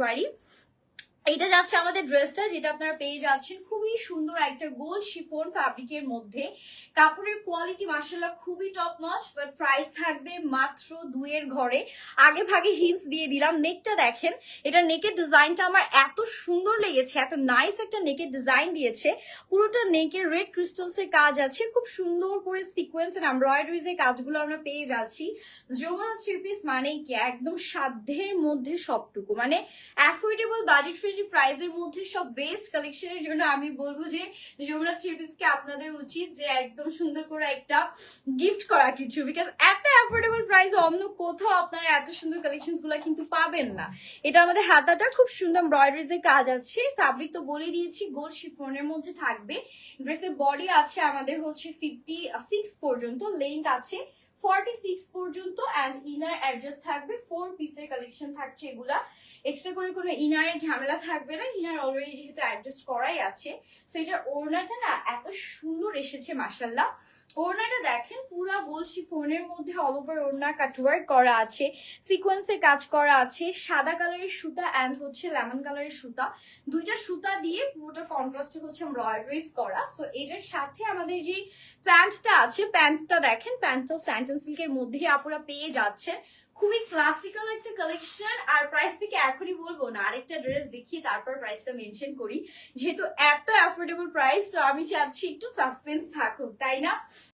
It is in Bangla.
পারি। এটা যাচ্ছে আমাদের ড্রেসটা, যেটা আপনারা পেয়ে যাচ্ছেন খুবই সুন্দর একটা গোল্ড শিফন ফ্যাব্রিকের মধ্যে। কাপড়ের কোয়ালিটি মাশাআল্লাহ খুবই টপ নচ, বাট প্রাইস থাকবে মাত্র 2 এর ঘরে। আগে ভাগে হিন্টস দিয়ে দিলাম। নেকটা দেখেন, এটা নেকের ডিজাইনটা আমার এত সুন্দর লেগেছে, এত নাইস একটা নেকের ডিজাইন দিয়েছে। পুরোটা নেকের রেড ক্রিস্টালস এর কাজ আছে, খুব সুন্দর করে সিকোয়েন্স এন্ড এমব্রয়ডারিজ এর কাজগুলো আমরা পেয়ে যাচ্ছি। যমুনা থ্রি পিস মানেই কি একদম সাধ্যের মধ্যে সবটুকু, মানে অ্যাফোর্ডেবল বাজেট ফ্রেন্ডলি প্রাইসের মধ্যে সব বেস্ট কালেকশনের জন্য আমি বলবো যে যমুনা থ্রি পিসকে আপনাদের উচিত যে একদম সুন্দর করে একটা গিফট করা কিছু, বিকজ এত অ্যাফোর্ডেবল প্রাইস অন্য কোথাও আপনারা এত সুন্দর কালেকশনস গুলো কিন্তু পাবেন না। এটা আমাদের হাতাটা খুব সুন্দর এমব্রয়ডারিজ এর কাজ আছে। ফ্যাব্রিক তো বলে দিয়েছি গোল্ড শিফনের মধ্যে থাকবে। ড্রেসের বডি আছে আমাদের হচ্ছে 56 পর্যন্ত, লেন্থ আছে 46 পর্যন্ত, অ্যান্ড ইনার অ্যাডজাস্ট থাকবে 4 পিসের কালেকশন থাকছে এগুলা। এক্সট্রা করে কোনো ইনারের ঝামেলা থাকবে না, ইনার অলরেডি যেহেতু অ্যাডজাস্ট করাই আছে। সো এটার ওড়নাটা না এত সুন্দর এসেছে মাশাআল্লাহ। ওড়নাটা দেখেন পুরা গোল শিফনের মধ্যে অল ওভার ওড়না কাটওয়ার্ক করা আছে, সিকোয়েন্সের কাজ করা আছে, সাদা কালারের সুতা অ্যান্ড হচ্ছে লেমন কালারের সুতা, দুইটা সুতা দিয়ে পুরোটা কন্ট্রাস্টে হচ্ছে এমব্রয়ডারিজ করা। সো এটার সাথে আমাদের যে প্যান্টটা আছে, প্যান্টটা দেখেন, প্যান্টটাও স্যান্টন সিল্কের মধ্যেই আপনারা পেয়ে যাচ্ছেন। খুবই ক্লাসিক্যাল একটা কালেকশন। আর প্রাইসটাকে এখনই বলবো না, আরেকটা ড্রেস দেখি তারপর প্রাইসটা মেনশন করি, যেহেতু এত অ্যাফোর্ডেবল প্রাইস। তো আমি চাচ্ছি একটু সাসপেন্স থাকুক, তাই না?